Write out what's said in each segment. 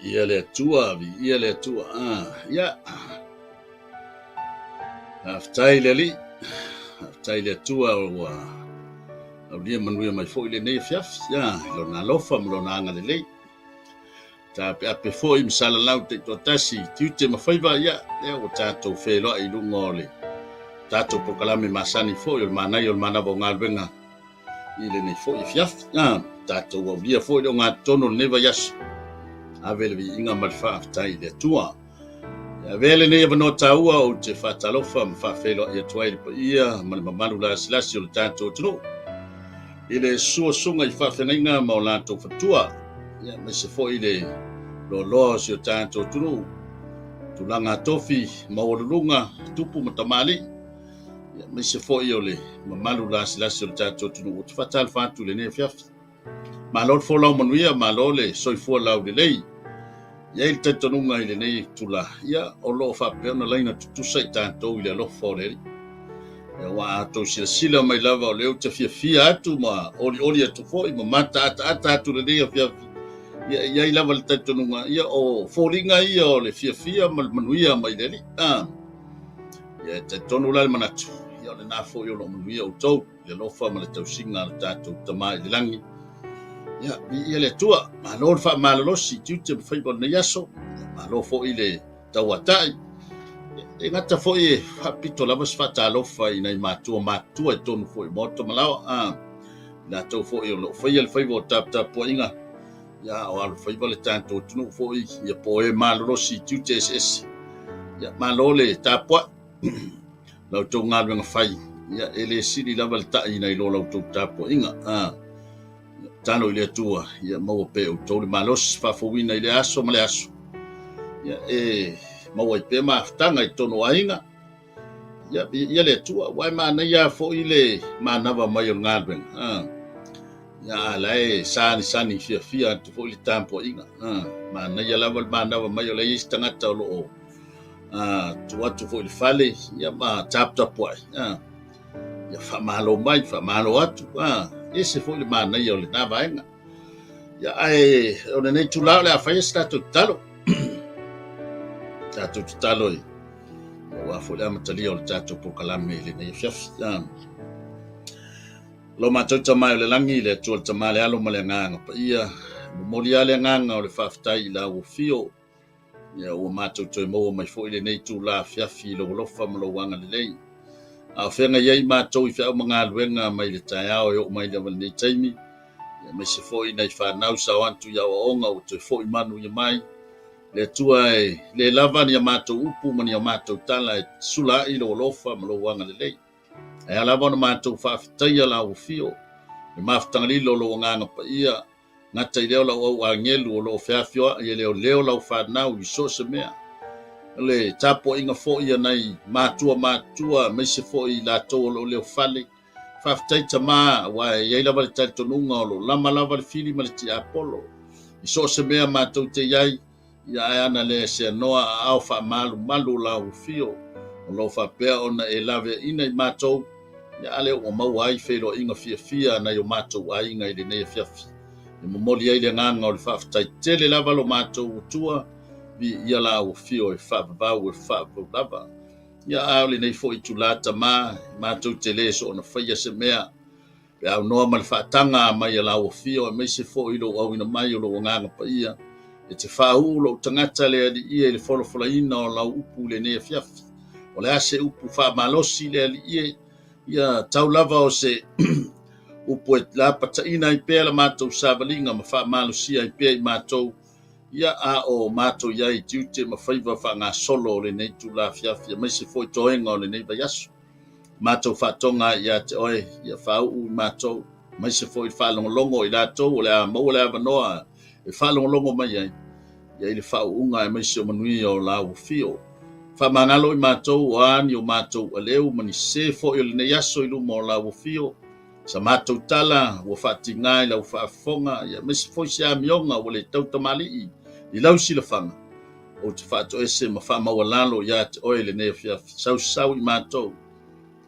Ia le tua, ia le tua. Ia. Aftai le li. Aftai le tua o au lia manuia mai fo ile nei fiaf. Ia, lo na lofa lo na anga le lei. Ta pe ape fo im sala lau te to tasi tiute mafaiva ia. Ia o tato felo ai lu ngole. Tato pokalame masani fo yo manai yo manavo ngalbenga. Ile nei fo i fiaf. Ia, tato o lia fo yo ngatono neva yas. Avele vi inga malfa aftai le tua. Ya vele ne vano taua o te fatalofa ma felo ia tuai pa ia ma malu la silasi o tato tunu. Ile sunga i fafenga ma la to fatua. Ya me se fo ile lo si o tato tunu. Tulanga tofi ma o lunga tupu matamali. Ya me se fo ile ma malu la silasi o tato tunu o fatal fatu le ne fiaf. Ma lo fo la manuia ma lo le soi fo la de lei. Ia il tatanunga ile nei tula. Ia o lo fa peona laina tutusa i tātou ile lo fōreri. Ia wa ato sila mai lava o leo te fia atu ma oli atu fo i ma mata ata atu le nei fia. Ia i lava le tatanunga. Ia o fōringa ia o le fia manuia mai leli. Ia tatonu la le manatu. Ia o le nafo i o lo manuia o tau. Ia lo fa ma le tausinga le tātou tamai le langi. Ya, ia le tua, ma lo fa malolo si tiute fai bon na yaso, ma lo fo ile tawatai. E ngata fo e fa pito la mas fa talo fa ina matua e tonu fo moto malao na to fo e lo fai el fai vo tap po inga. Ya o al fai vale tanto tunu fo i ya po e malolo si tiute es. Ya malo le tapo. Lo to ngal fai. Ya ele sili la valta ina lo to tapo inga. Tano ile tua ia mau pe o tole malos fa fowina ile aso male aso ia mau pe ma ftanga i tono ainga ia le tua wai mana ia fo ile manava mai o ngalben ia lai sani fia tu fo ile tampo inga mana ia lava manava mai o le istanga tolo tu fo ile fale ia ma tap poi ia fa malo atu ese foi le mana ia o le navaenga. Ia ai o le nei tulao le afai statu talo. Statu talo i. O afo le amatali o le tatu pokalame le nei fiaf. Lo matota mai o le langi le tuol tamale alo male nganga pa ia. Molia le nganga o le faftai la o fio. Ia o matota mo mai foi le nei tula fiafi lo lofa mo lo wanga le lei. A whenga iei mātou I whao mga luenga mai le tai ao e o mai le wale taimi. Me se fōi nei whanau sa wantu ia o onga o te fōi manu ia mai. Le tua le lava ni a mātou upu mani a mātou tala e sula I lo lofa ma lo wanga le lei. E alawa na mātou whawhitaia la o fio. Le mawhitanga lo nganga pa ia. Ngata I leo la o angelu o lo whiawhioa I leo la o whanau I so se mea. Le tapo inga fo ia nei matua me se fo I la to lo le fale fa taita ma wa ye la vale tato nunga lo lama le fili ma le ti apolo I so se mea matou te yai ia ana le se noa au fa malu la u fio o lo fa pe ona e lave ina I matou ia ale o mau ai felo inga fia na yo matou ai inga I le nei fiafi e momoli ai le nganga o le fa taita le lava lo matou tua ia la o fio e whapapau e whapapapa. Ia aole nei fo I tulata mātou te le so na whaia se mea. Pe au noa ma le whaatanga mai ia la o fio e meise fo I lo au ina mai o lo nganga pa ia. E te whau lo tangata le ali ia le wholofola ina o lau upu le nea fiafi. O le ase upu whamalosi le ali ia tau lava o se upu e la pata ina I pēla mātou sāvalinga ma whamalosia I pēi mātou. Ia o mato iai tiute ma faiva fa nga solo le nei tu la fiafia mai se foi toenga le nei vayasu mato fa tonga ia te oi ia fa u mato mai se foi fa longo I la to le a mo le avanoa e fa longo mai ia ia le fa unga mai se manui o la u fio fa mangalo I mato ani o mato leu mani se foi le nei yaso I lu mo la u fio sa mato tala o fa tingai la u fa fonga ia mai se foi se amionga o le tau tamali I lau sila whanga. O te whāto ese ma wha maua lalo ia te oe le nea fia sau I mātou.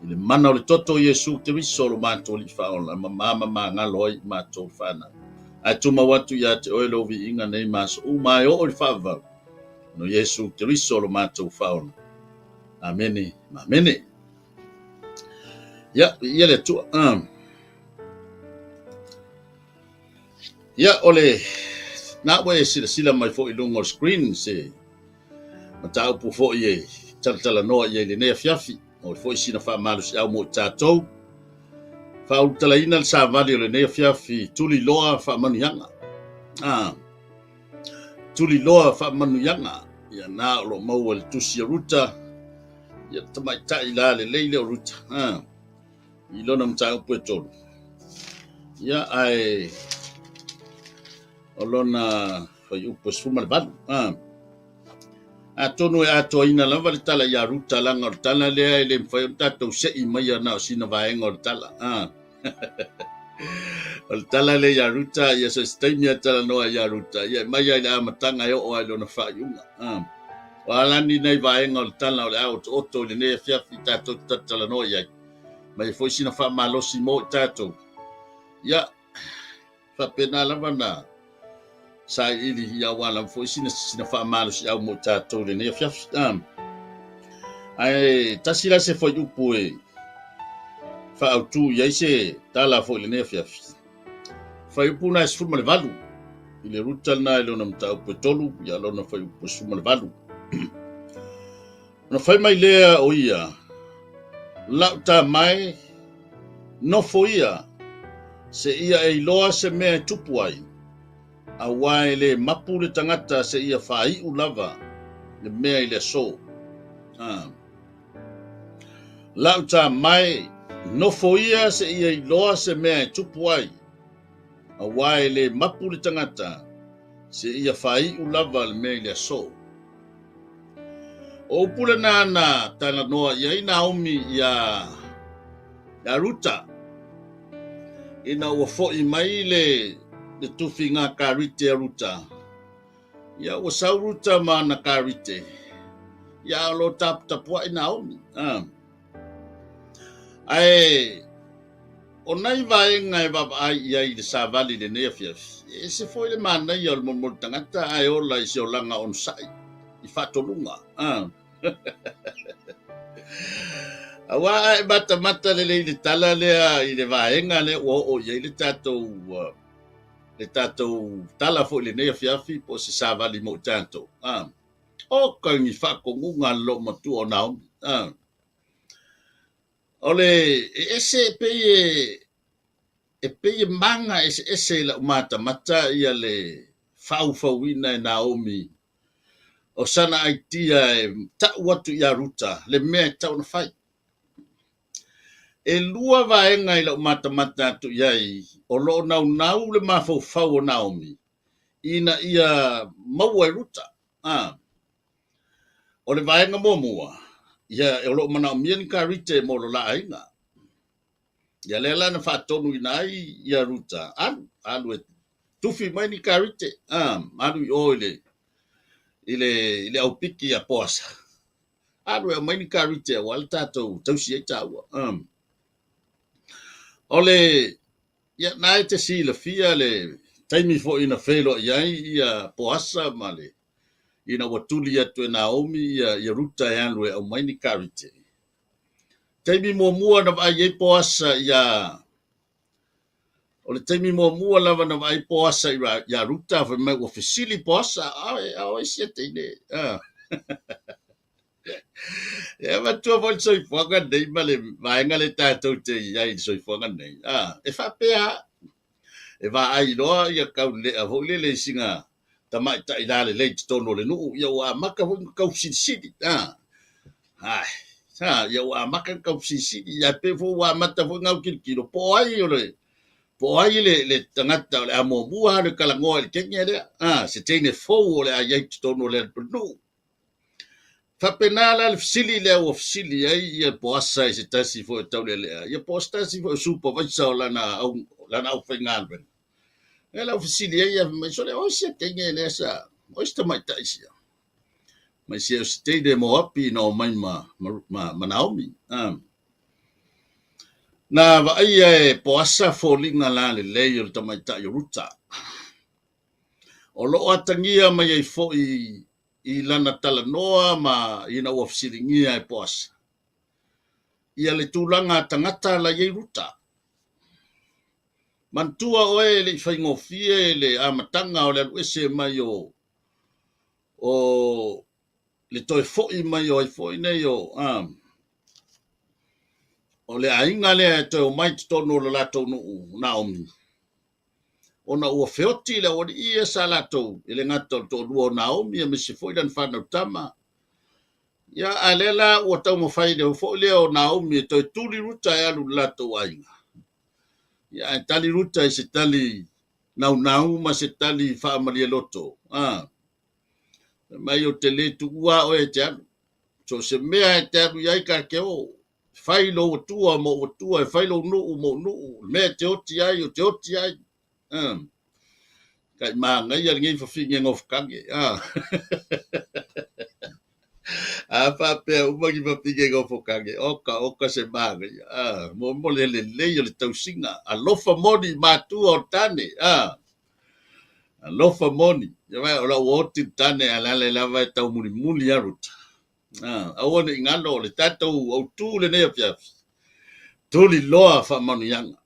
I le mana o le toto Iesu te wiso lo mātou li whaola ma ngalo I mātou whana. Atuma watu ia te oelo vi inga nei mas umai o le fava. No Yesu Kiriso lo matou faona. Amene, amene. Ya, le tu. Ya ole na we sila mai fo ilungo screen se. Mata upu fo ye tala no ye le ne fiafi. O fo sina fa malu si au mo tatou. Fa utala ina le sa vali le ne fiafi tuli loa fa manu yanga. Tuli loa fa manu yanga. Ya na lo mau le tusi ruta. Ya tamai ta ila le leile ruta. Ilona mta upu tolu. Ya ai olona fa upu sfuma le balu. Atonu e ato ina lava le tala ya ruta langa o tala lea ele mwhai o tatou sei mai ana o sina vaenga o tala. O tala le ya ruta ia sa staimi a tala noa ya ruta. Ia mai ai le amatanga e o ai lona whaiunga. O alani nei vaenga o tala o le au oto le nea fiafi tatou tala noa iai. Mai foi sina wha malosi mo tatou. Ia whapena lava na sa ili ia wala foi sina wha malosi au mo tatou le nea fiafi. Ai tasila se foi upu e wha au tu iai se tala foi le nea fiafi. Whai upu na e sfuma le valu. I le ruta na e lona mta upu tolu ia lona whai upu sfuma le valu. Na whai mai lea o ia. Lau ta mai nofo ia se ia e loa se mea tupu ai. A wae le mapu le tangata se ia whai u lava le mea i le so. Lau ta mai nofo ia se ia i loa se mea tupu ai. A wae le mapu le tangata se ia whai u lava le mea i le so. O pula na tana noa ia ina omi ia ruta. Ina ua fo'i mai le tufi ngā karite a ruta. Ia ua sau ruta ma na karite. Ia lo tapua ina omi. Ai, o nai vaenga e baba ai ia i le savali le nea fiafi. E se foi le mana ia le momol tangata ai ola i se o langa on sai. I whatolunga. Awa e mata le tala lea i le vaenga le o ia i le tatou tala fo le nea fiafi po se savali mo tatou. O kangi whakongunga lo matu o naomi. Ole ese peye manga ese la mata ia le fauina e Naomi. O sana aitia e tau atu ia ruta le mea tau na fai. E lua vaenga i la mata atu iai o lo nau le mafau o Naomi. Ina ia maua e ruta. O le vaenga mua. Ia e lo mana mien karite mo lo la ainga. Ia lela na whatonu ina ai ia ruta. Alu e tufi mai ni karite. Alu i oile. Ile au piki a poasa. Alu e mai ni karite wal tatou tausi e taua. Ole ia nai te si la fia le taimi fo ina felo iai ia poasa male. Ina watuli atu e Naomi ia ruta e anu e au mai ni karite. Taimi mua na vai e poasa ia. O le taimi mua lava na vai poasa ia ruta fa mai o fisili poasa. Awe sia teine. E matua vol soifonga nei male vaenga le tatou te iai soifonga nei. E whapea. E va ai loa ia kau le a vole le singa. Tamai ta ila le tono le nuu. Ia wa maka kau sidi. Ia wa maka kau sidi. Ia pe fo wa mata fo ngau kilo. Po ai ole. Po ai le tangata le amo bua le kalangoa le kenge le. Se teine fo ole a iai tono le nuu. Fapenala le fisili le o fisili ai ia poasa se tasi fo tau le lea. Ia poasa tasi fo supervisor lana au whaingalwen. Ela fisili ai ia mai sole o sia kenge le sa. O sta mai taisia. Mai sia stay de mo api no mai ma Naomi. Na va ai poasa fo linga la le le yo tamai ta yo ruta. O lo atangia mai ai fo i lana tala noa ma ina ua fisiringia e poasa. Ia le tūlanga tangata la iei ruta. Mantua oe le whaingofie le amatanga o le aluese mai o le toi fo'i mai o ai fo'i nei o le ainga le toi o mai tonu o le latou nuu Naomi. Ona ua feoti le o ia sa latou ile ngata to lua Naomi e misi fo'i dan whanau tama. Ia alela ua tau mawhai le fo'i le o Naomi e toi tuli ruta e alu latou ainga. Ia e tali ruta e se tali nau ma se tali whaamalia loto. Mai o te le tu ua o e te alu. So se mea e te alu iai ka ke o. Whailo o tua mo o tua e whailo nuu mo nuu. Mea te oti ai o te oti ai. Kai maa ngai ar ngai whawhingi ngofkange. Whapea umangi whawhingi ngofkange. Oka se maa ngai. Mo le o le tausinga. Alofa moni mātua o tane. Alofa moni. Ia vai o la uoti tane alale lava e tau muli aruta. Awane ingalo le tatou au tu le nea piafi. Tuli loa whamanu yanga.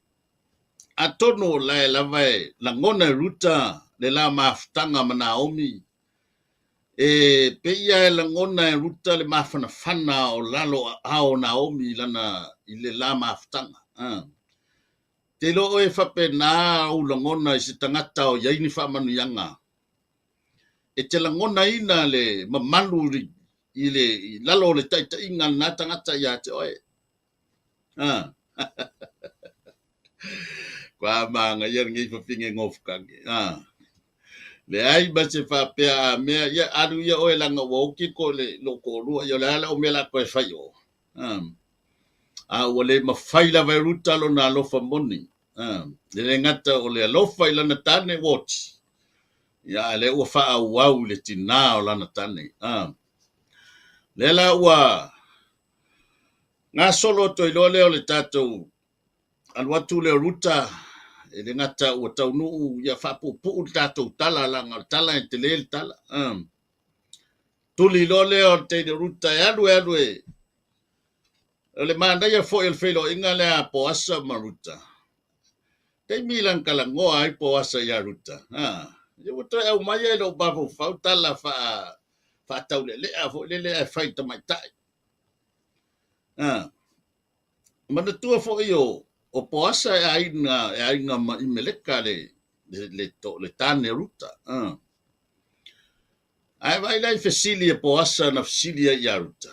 Atono la e lava e la ngona ruta le la maftanga ma Naomi. Pe ia e la ngona ruta le mafana o lalo ao Naomi lana i le la maftanga. Te lo e whape nā o la ngona i se tangata o yaini whamanu yanga. E te la ngona ina le mamanuri i le lalo le taita inga nā tangata ia te oe. Kwa manga ia ngai whawhinge ngofkange. Le ai ba se whapea mea ia aru ia oe langa wauki ko le loko rua ia le ala o mea la koe whai o. Ua le mawhaila vai ruta lo na alofa moni. Le ngata o le alofa ilana tane woti. Ia le ua wha wau le tina o lana tane. Le la ua ngā solo to ilo leo le tātou alwatu le ruta e le ngata ua tau nuu ia whapupu tātou tala langa tala e te lele tala. Tuli ilo leo te le ruta e alu e. Le mandaya fo el felo inga le a poasa maruta. Te milan kalangoa ai poasa ia ruta. Ia wato e umaya ilo babu fau tala fa tau le a fo le e fai tamai tai. Mana tua fo iyo o poasa e ainga ma imeleka le tane ruta. Ai vai lai fesili e poasa na fesili ia ruta.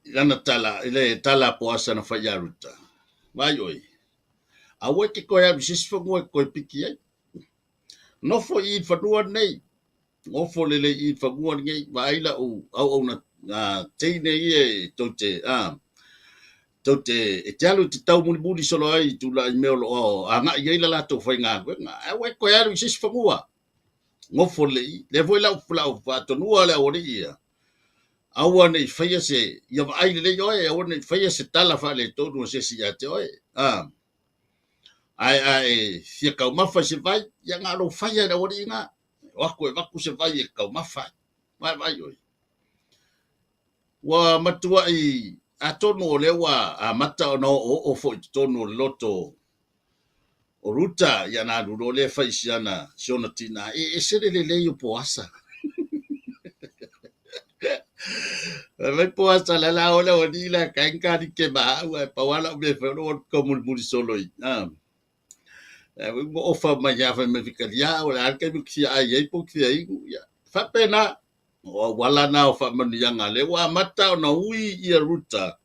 Lana tala, ile tala poasa na fai ia ruta. Vai oi. Awe ke koe a bisis fangoe koe piki ai. Nofo i whanua nei. Ngofo lele i whanua nei. Vaila au na teine i e tote. Tote e te alu te tau muni solo ai tu la i meolo o. A nga i eila la tau whai ngā. Awe koe a bisis fangua. Ngofo le i. Le voi lau whatonua le awari ia. Awa nei whaia se. Ia wa aile le oe. Awa nei whaia se tala wha le tonu se si ate oe. Ai fia kau mafa se vai ia ngā ro whaia na wari ngā wako e waku se vai e kau mafa vai oi wa matua i atono o lewa a mata o no o fo i tono loto o ruta ia na ro le fai siana siona tina e se le poasa vai poasa la ola o ni la kanka di ke ba wa pa wala me fe no como muri solo i o fa ma ya fa me fikaria o la ke mi ai po ki ai ya fa pena o wala na o fa mani yanga le wa mata o na ui i ruta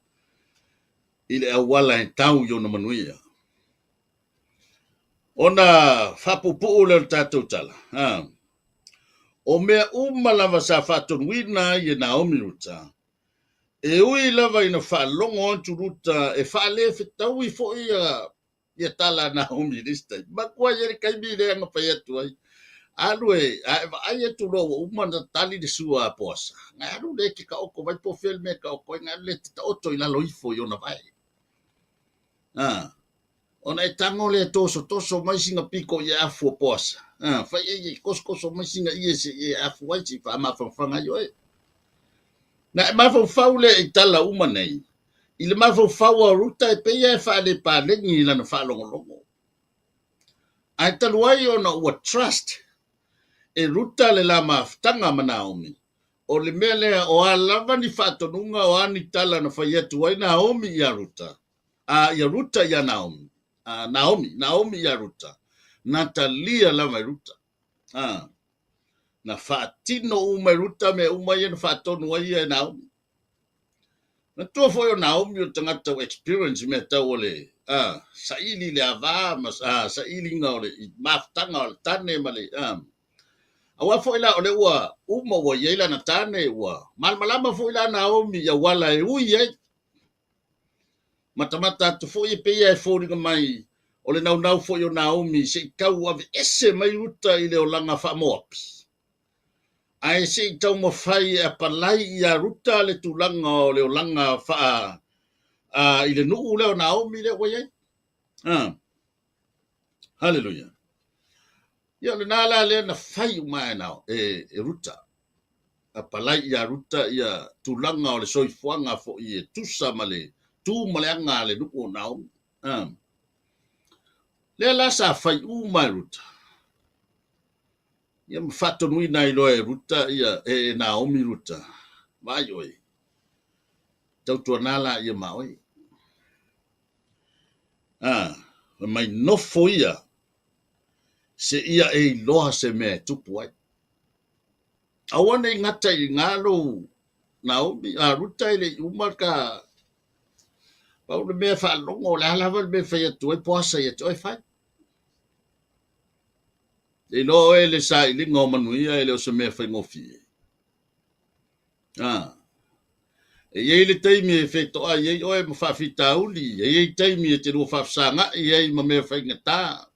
ile a wala en tau yo no manuia ona fa pupu le tatu tala o mea lava sa fa ton wina i Naomi ruta e ui lava ina fa longo tu ruta e fa le fitau i fo ia tala Naomi lista ma kwa ye kai mi le nga pa tu ai alu ai tu lo na tali de sua posa nga alu le ki ka o vai po filme ka o nga le ta oto ila lo ifo yo na vai Ona e tango le toso mai singa piko ia afu posa. Fa ye kosko mai singa ia se ia afu wai si fa ma fanga yo e. Na ma fa le e tala uma nei. Ile ma fa ruta e pe ia fa le pa le ni la na fa longo. Ai taluai ona ua trust e ruta le la maftanga manaomi. O le mea lea o alava ni whatonunga o ani tala na whaiatu ai Naomi ia ruta. Ia ruta ia Naomi. Naomi ia ruta. Natalia la mai ruta. Na whaatino umai ruta me umai na whaatonu ai ia Naomi. Na tua foi o Naomi o tangata experience me tau ole. Saili le ava, saili nga ole. Maftanga ole tane male. Awa foi la ole ua uma ua yeila na tane ua. Malmalama foi la Naomi ya wala e ui e. Matamata tu foi e peia e foi mai. Ole nau foi o Naomi se kau ave ese mai ruta i leo langa wha moapi. Ai se tau mo fai a palai i a ruta le tulanga o leo langa wha i le nuu leo Naomi leo wai ai. Hallelujah. Ia le nala le na fai umai nao e ruta. A palai ia ruta ia tulanga o le soifuanga fo i e tusa male tu maleanga le nuku o Naomi. Le la sa fai umai ruta. Ia mfato nui nai loe ruta ia e Naomi ruta. Vai oi. Tautua nala ia maoi. Mai nofo ia. Se ia e loha se me tupu ai. Awana i ngata i ngalo Naomi, ruta ile umaka. Pau le mea wha longo, le halawa le mea whai atu, e poasa i atu, e whai. E lo e le sa i linga o manuia, e leo se mea whai ngofi. E iei le teimi e whai toa, iei oe ma whawhita uli, e iei teimi e te lua whawsanga, iei ma mea whai ngata.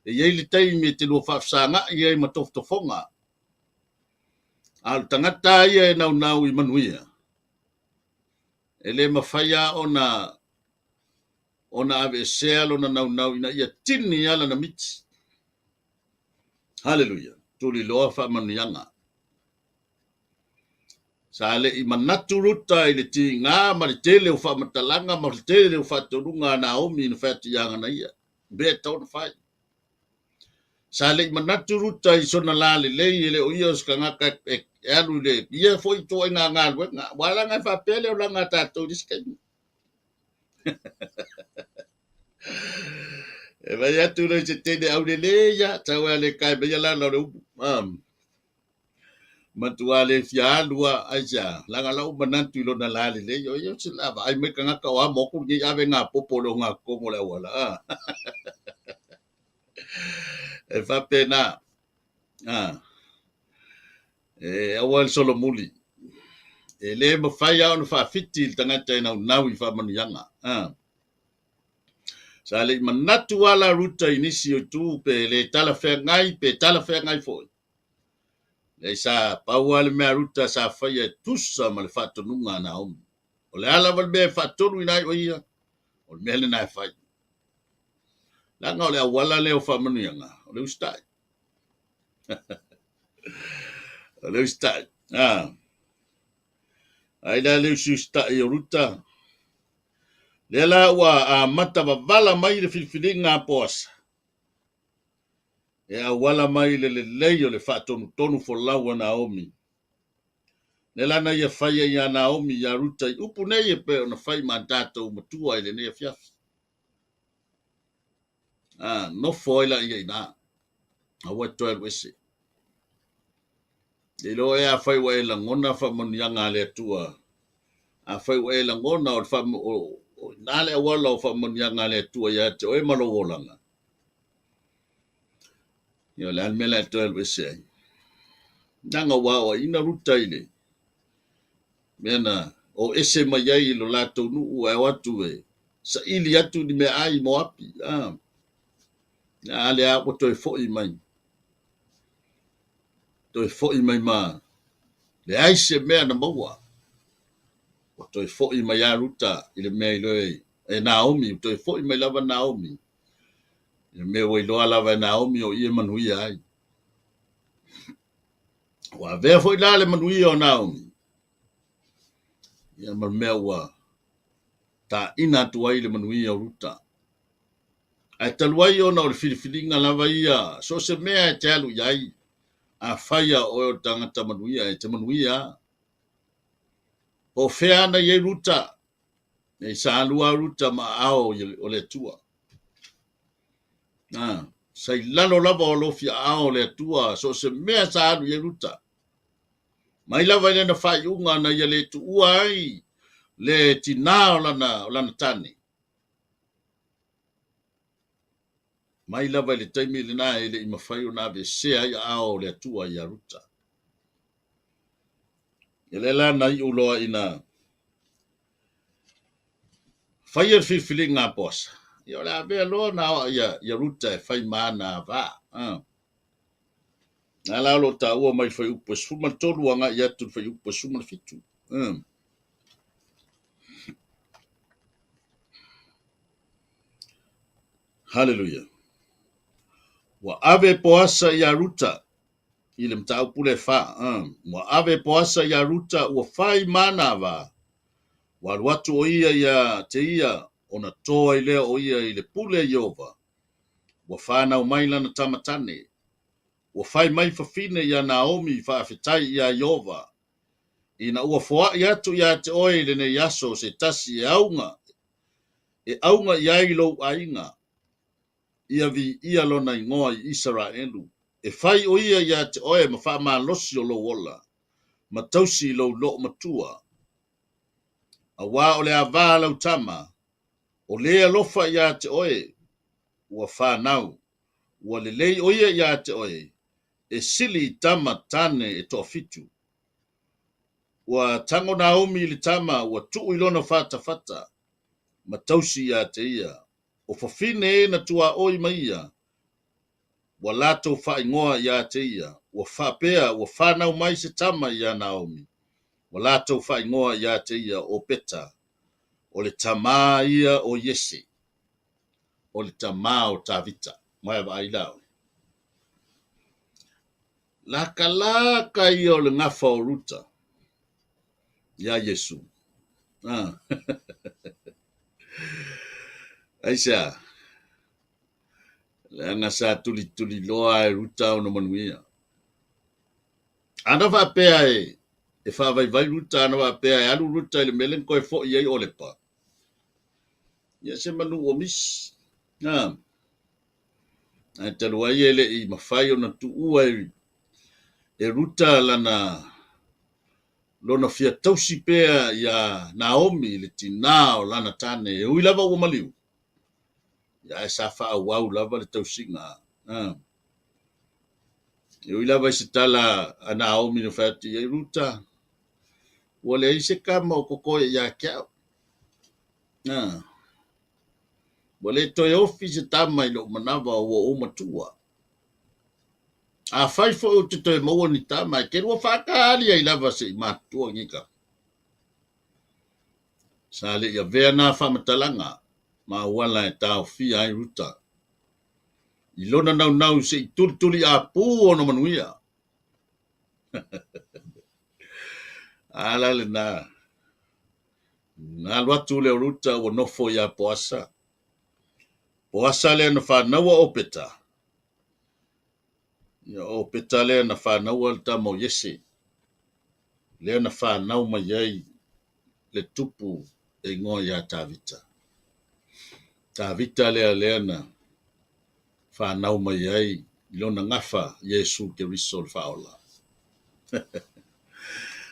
E iei le teimi e te lua whawsanga, iei ma toftofonga. Al tangata ia e nau i manuia. E le mawhaia ona ave sealo na nau ina ia tini ala na miti. Hallelujah. Tuli loa wha manianga. Sa le i manatu ruta i le ti ngā ma le tele o wha matalanga ma le tele o wha torunga Naomi na whati yanga na ia. Bea tau na whai. Sa le i manatu ruta i sona la le lei le o ia o ska ngaka e alu le ia foi toa ngā luenga. Wala ngai wha pele o langa tātou diskai. E vai atu le se tene au le leia, tau le kai bea la le upu. Matua le fia lua aja, langa lau manantu ilo na lale le, yo se lava, ai me kanga kawa moku ni ave ngā popo lo ngā komo le wala. E fa pena. E awal solo muli. E le mawhai au na whawhiti il tangata e nau i whamanianga. Sa le manatu ala ruta inisi o tu pe le tala whea ngai foi. Le sa paua le mea ruta sa whaia tusa ma le whatonunga Naomi. O le ala wale mea whatonu inai o ia. O le mea le nai whai. Langa o le awala leo whamanianga. O le ustai. O le ustai. Ai la le ustai o ruta. Le la ua mata wavala mai le filfilinga poasa. E awala mai le lei o le whatonu tonu fo laua Naomi. Le lana ia whaia ia Naomi ia ruta i upu nei e pe o na whai ma tātou matua i le nea fiafi. No foila ia ina. Awa toa wese. Le lo e a whai wa e la ngona whamanianga le atua. A whai wa e la ngona o nale awala o whamanianga le atua ia te oe malo wolanga. Yo le almela toa wese ai. Nanga wawa ina ruta ile. Mena o ese mai ai lo lato nu e watu e. Sa ili atu ni me ai mo api. Ale a to e foi mai. To e foi mai ma. Le ai se mea na maua. To e foi mai a ruta ile mea i loe. E Naomi, to e foi mai lava Naomi. Me wai loa lava Naomi o ia manuia ai. Wa vea foi la le manuia o Naomi. Ia mea ua ta ina tuai le manuia o Ruta. Ai taluai ona o le filifilinga lava ia. So se mea e te alu iai. A whaia o tangata manuia e te manuia. O fea ana iei Ruta. E sa alua Ruta ma ao o le tua. Sai lalo lava o lo fia ao le tua. So se mea sa alu iei Ruta. Mai lava ile na whai unga na ia le tu uai. Le tina o lana tane. Mai lava le taimi le na ele i mawhai o na ve sea ia ao le tua ia Ruta. Ele la na i uloa ina whai fili ngā posa. Ia la vea loa na ia Ruta e whai maana va. Nga la lo ta ua mai whai upa suma tolu anga ia tu whai upa suma fitu. Hallelujah. Wa ave poasa ia Ruta. Ile mta upule fa. Wa ave poasa ia Ruta ua whai maana va. Wa watu o ia te ia ona toa i lea o ia i le pule Iova. Wa whana o maila na tamatane. Wa whai mai whawhine ia Naomi whaafetai ia Iova. Ina ua foa i atu ia te oe le ne yaso se tasi e aunga. E aunga i ailo ainga. Ia vi ia lona i ngoa i Israelu. E whai o ia te oe ma wha maa losi o lo wola. Ma tausi lo lo matua. A wā o le a vā lau tama. O lea lofa ia te oe. Ua whanau. Ua le lei o ia te oe. E sili tama tane e toa fitu. Ua tango Naomi le tama. Ua tuu ilona fata. Ma tausi ia te ia. O whawhine e na tua oi maia. Wa lato wha ingoa ia te ia. Wa whapea, wa whanau mai se tama ia Naomi. Wa lato wha ingoa ia te ia o peta. O le tama ia o Yese. O le tama o Tavita. Mai wa ailau. Laka ia o le ngafa o Ruta. Ia Yesu. Aisa. Langa sa tuli loa e Ruta o na manuia. Ana va pea e fa vai Ruta ana va pea e alu Ruta le melen ko e fo ia i ole pa. Ia se manu o mis. Ai te roa ele i mawhai o na tu ua e Ruta lana lona fia tausi pea ia Naomi le tina o lana tane e ui lava ua maliu. Ia e sa wha au lava le tausinga. E ui lava i se tala a Naomi no whati e Ruta. Ua le ise kama o kokoe ia kiao. Ua le toi ofi se tama i lo manawa o matua. A whai fo o te toi maua ni tama e kerua whakaali ai lava se i matua ngika. Sa le ia vea nā whamatalanga. Ma wala e tau fia ai Ruta. I lona nau se i tuli a pū o no manuia. Ala le nā. Nā luatu le Ruta o nofo ia poasa. Poasa le na whanaua o peta. Ia o peta le na whanaua le tamo Yese. Le na whanau mai ai le tupu e ngoa ia Tavita. Tavita le na whanau mai ai ilona ngafa Yesu Keriso le whaola.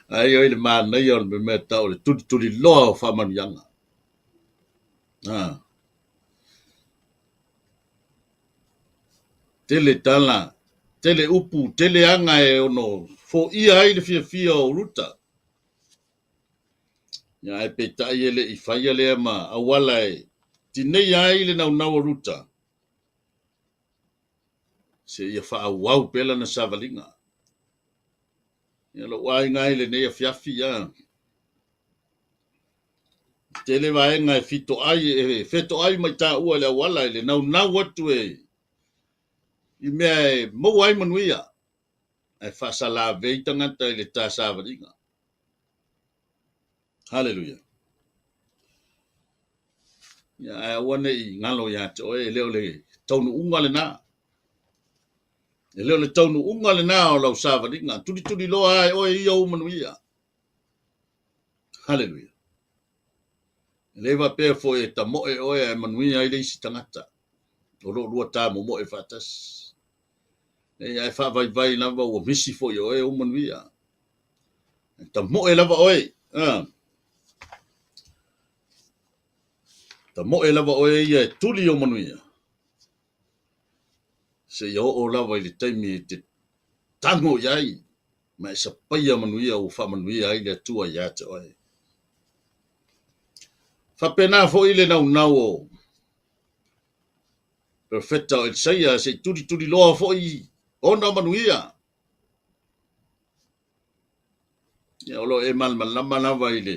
Ai oi le mana i on me tau le tuli loa o whamanianga. Tele tala, tele upu, tele anga e ono fo ia ai le fia o Ruta. Ia e petai ele i whaia le ama awala e tinei ai le nau o Ruta. Se ia whaau pela na savalinga. Ia lo wai ngai le nei a fiafi ia. Tele waenga e feto ai mai ta ua le awala e le nau atu e I mea e mau ai manuia. Ai whaasala vei tangata i le tā sāwaringa. Hallelujah. Ia ai wane i ngalo ia te oe leo le taunu unga le nā. E leo le taunu unga le nā o lau sāwaringa. Turi loa ai oe ia o manuia. Hallelujah. Lewa pēr fo e ta moe oe e manuia i leisi tangata. O lo rua tā mo moe whatas. E ai whawai lava o misi fo i oe o manuia. Ta moe lava oe. Ta moe lava oe ia e tuli o manuia. Se ia o lava i le taimi te tango iai. Ma e sa paia manuia o wha manuia ai le atua ia te oe. Whapena fo i le nau o Profeta o Isaia se turi loa fo i ona manuia. Ia olo e malama lava i le.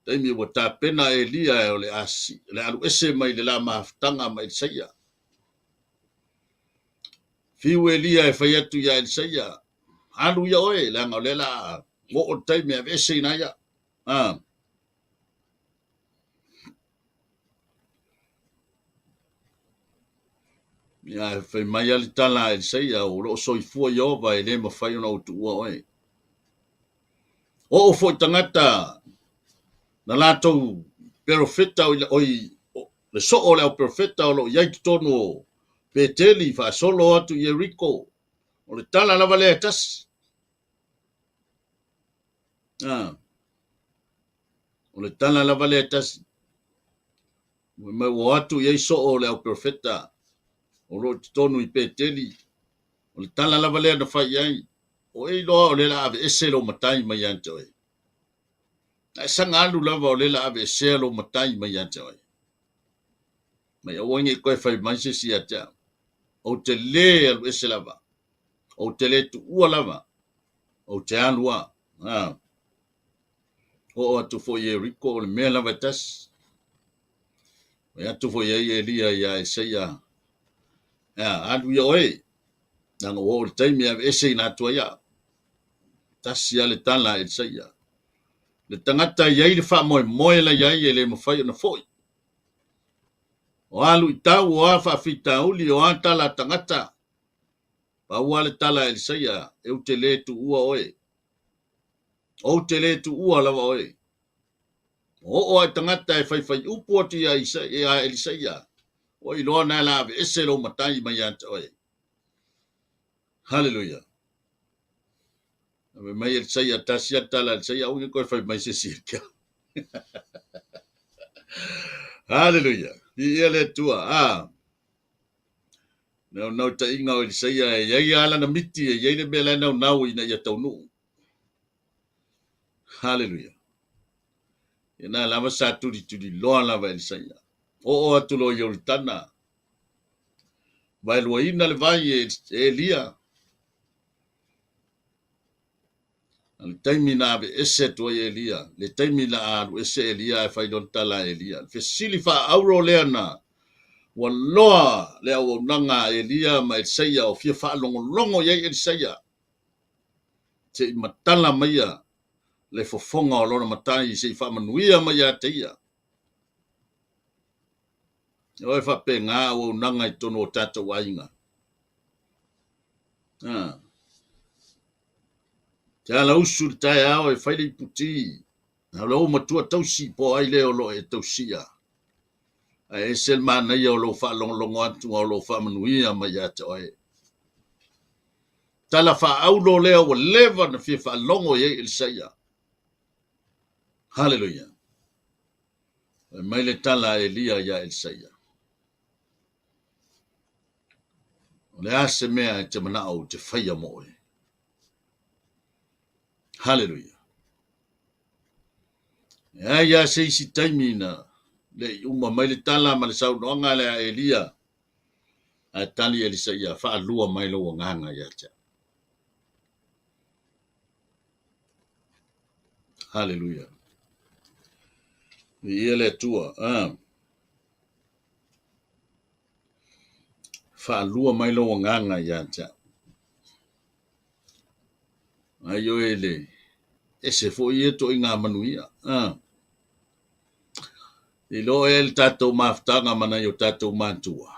Taimi wa tā pena e lia e o le asi. Le alu ese mai le la mahaftanga mai Isaia. Fiu e lia e whai atu ia Isaia. Alu ia oe le anga o le la. Mo o taimi a vese ina ia. Ia e whai mai ali tala e Isaia o lo soifua i ova e le mawhai ona o tu ua oe. O fo tangata na latou profeta o le so o le profeta o lo iai tono Peteli fa solo atu Jericho o le tala lava le tas o le tala lava le tas me o atu iai so o le profeta o lo tono I Peteli o le tala lava le na fai ai o ei lo o le la ave ese lo matai mai ante oi na sanga alu lava o le la ave ese lo matai mai ante oi mai o ngi koe fai mai se si ata o te le alu ese lava o te le tu ua lava o te alua o atu fo Jericho o le mea lava tas mai atu fo iai Elia ia Isaia alu ia oe nanga o le taimi ave ese ina atua ia tasi ale tala Isaia le tangata iai le wha moe la iai e le mawhai na foi o alu I tau o a whaafita uli o a tala tangata pa ua le tala Isaia e u te le tu ua oe o te le tu ua lava oe o ai tangata e whai upu ati a Isaia o I loa na la ave ese lo matai mai anta oe hallelujah ave mai Isaia tasia tala Isaia o koe whai mai se sirka hallelujah I ele tua no ta inga o Isaia e iai ala na miti e iai le bela nau ina ia taunu hallelujah ina lava sa turi loa lava Isaia o atu lo Yoritana vai lo ina le vai e Elia le taimi na ave ese to Elia le taimi na alu ese Elia e fai don tala Elia fe sili fa auro leana wa loa le o nanga Elia ma Isaia o fia fa longo ye Isaia te matala maia le fofonga o lona matai se fa manuia maia te ia o fa penga o nanga I tono tata wainga Te ala usu le tae ao e whaile I puti. Na lo matua tausi po ai leo lo e tausia. A e sel mana ia o lo wha longo atu o lo wha manuia mai ate oe. Tala wha aulo leo wa lewa na fia wha longo ye Isaia. Hallelujah. Mai le tala Elia ia Isaia. O le ase mea e te mana au te whaia moe. Hallelujah. Ia se isi taimi na le uma mai le tala ma le sau noanga le a Elia. A tali Isaia wha alua mai lo nganga ia te. Hallelujah. Ia le tua. whaalua mai lo nganga ia ta. Ai o ele. E se fo i to i ngā manuia. I lo e le tātou maftanga mana i o tātou mātua.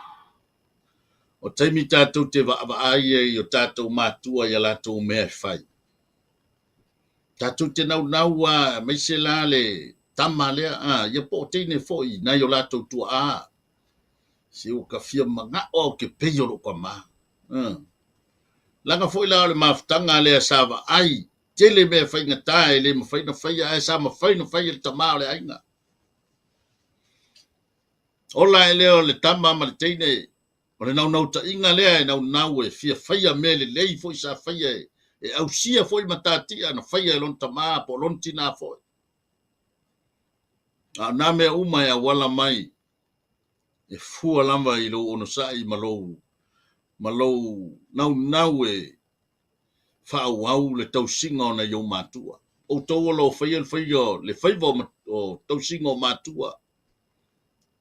O taimi tātou te ai e o tātou mātua i a lātou mea whai. Tātou te nau a mai se la le tama lea ia po teine fo i nai o lātou tua a. Si o ka fia manga o ke peio lo kwa ma. Langa fo i la le maftanga lea sava ai. Tele me whai ngata e le mawhai na whai a e sa mawhai na whai le tamā le ainga. Ola e leo le tama ma le teine, o le nau ta inga lea e nau e fia whaia me le lei fo i sa whaia e au sia fo i matatia na whaia e lon tama po lon tina fo. A nā mea uma e a wala mai e fua lamba i lo ono sa i malou nau e whao au le tausinga o na iau mātua. O tau lo whaia le whaiva o tausinga o mātua.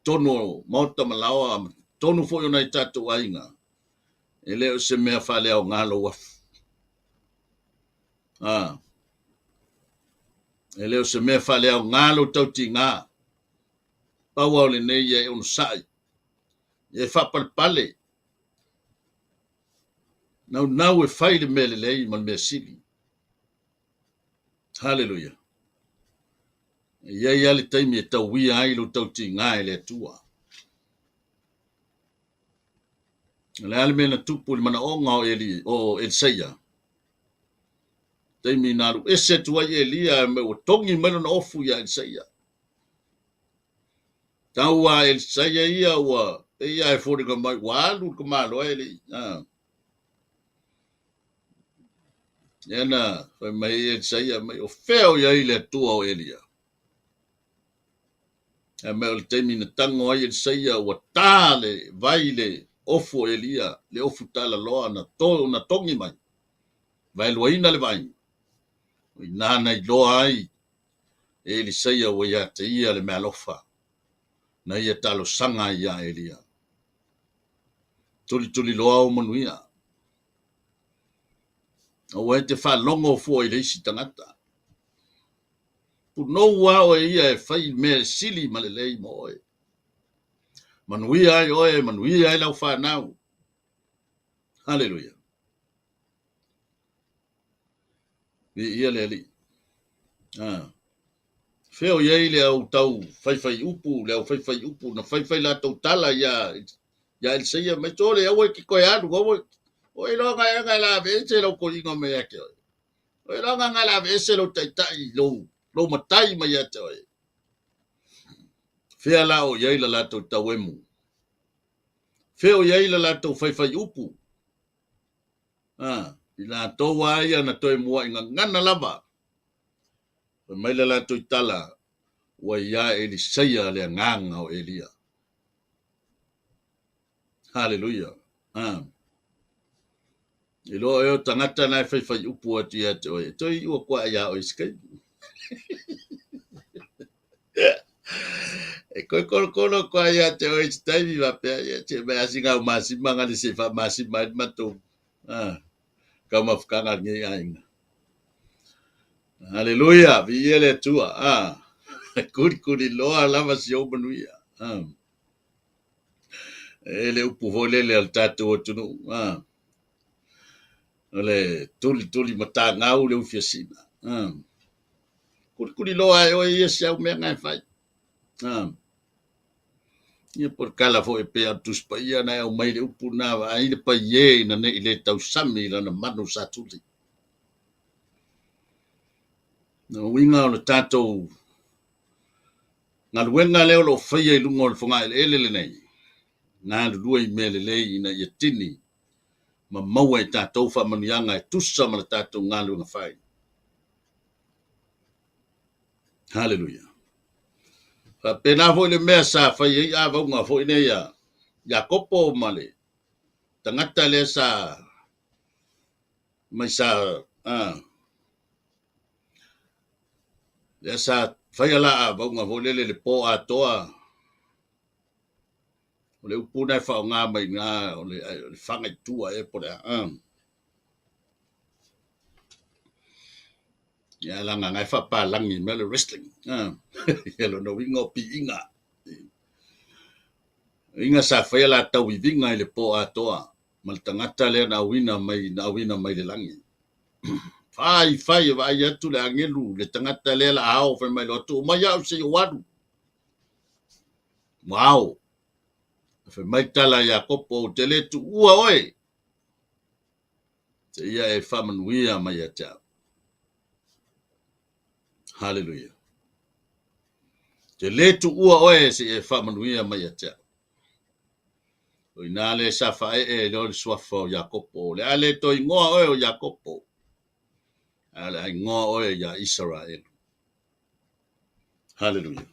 Tono mauta malawa tono fo yo nai tatou ainga e leo se mea whale au ngalo wafu e leo se mea whale au ngalo tauti ngā pau au le nei e ono sai e whapalpale nau e whai le mele lei man mea sili hallelujah ia le taimi e tau wia ai lo tauti ngā e le tua le ale mena tupu le mana onga o Elsaia. Taimi naru ese tuai Elia me o tongi melo na ofu ya Elsaia. Taua Elsaia ia ua ia e fori ka mai walu ka malo ele. Yana fa mai Elsaia mai o feo ia ile tua o Elia. E me o taimi na tango ai Elsaia ua tale vaile ofu Elia le ofu tala loa na tongi mai. Vai loina le vai. Nana i loa ai e Elsaia ua ia te ia le mea lofa. Na ia talo sanga ia Elia. Tuli loa o manuia. O e te whalongo fua i leisi tangata. Puno wao e ia e whai mea sili malelei mo oe. Manuia ai oe, manuia ai lau whanau. Hallelujah. Ia le ali. Feo iei le au tau whai upu, le au whai upu, na whai la tau tala ia Elsaia mai tole au e ki koe anu, oe longa e ngai la vese lau ko inga me ake oe. Oe longa ngai la vese lau taitai lau matai mai ate oe. Fea lao iei la tau tau emu. Feo iei la tau whai upu. I la tau aia na toi mua inga ngana lava. Mai la tau tala wa ia Elsaia le nganga o Elia. Hallelujah. I lo e o tangata nai whai upu ati ate oe. Toi iwa kwa ia o iskai. E koe kono kwa ia te oe staimi wapea ia te mea singa o masimanga le sefa masimanga matou. Kama whakanga nge ainga. Hallelujah. Viele tua. Kuri loa lava si o manuia. Ele upu volele al tatu o tunu. Ole tuli mata ngau le ufiasina. Kuri loa e oe ia siau mea ngai whai. Ia por kala fo e pea tuspa ia na au mai le upu na wa aile pa ye na ne ile tau sami la na manu sa tuli. Na winga o le tatou ngā luenga leo lo whaia I lungo le whunga ele nei. Ngā lua I mele lei ina ia tini. Ma maua I tātou wha manuianga e tusa ma le tātou ngā luenga whai. Hallelujah. Fa pena fo le mea sa whaia I a vaunga fo ine ia kopo male. Tangata le sa mai sa le sa whaia la a vaunga fo le po a toa. O le upuna fa nga mai nga o le fanga tua e po le ya la nga ngai fa pa langi me le wrestling yelo no wingo pi inga sa fa la tau i vinga i le po atoa mal tangata le na wina mai le langi fai va ya tu le angelu le tangata le la au fa mai lo tu mai au se wadu wow fa mai tala ya kopo te le tu ua oi te ia e fa manuia mai ya ta hallelujah te le tu ua oi se e fa manuia mai ya ta o ina le sa fa e lo le swafo ya kopo le ale to ingoa oi o ya kopo ale ingoa oi ya Israel hallelujah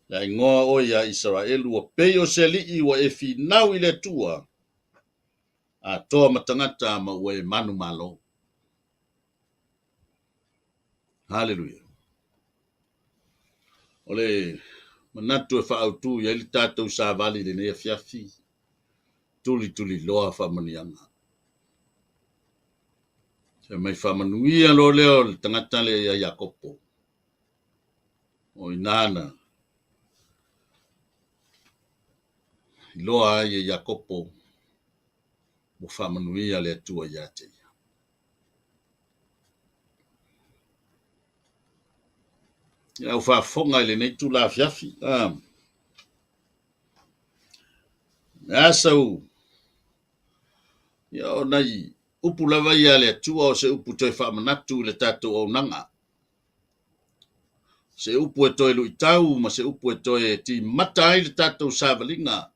la ingoa o ya Israel o peio se li o e finau i le tua a toa matangata ma ue manu malo hallelujah ole manatu e whaautu i eli tātou sa vali le nea fiafi tuli loa whamanianga se mai whamanuia lo leo le tangata le ia Iakopo o inana i loa ai e Iakopo mo whamanuia le atua ia te ia u whafonga i le nei tu la fiafi asau ia o nei upu lava ia le atua o se upu toi whamanatu le tātou au nanga se upu e toi lui tau ma se upu e toi e ti mata ai le tātou sāvalinga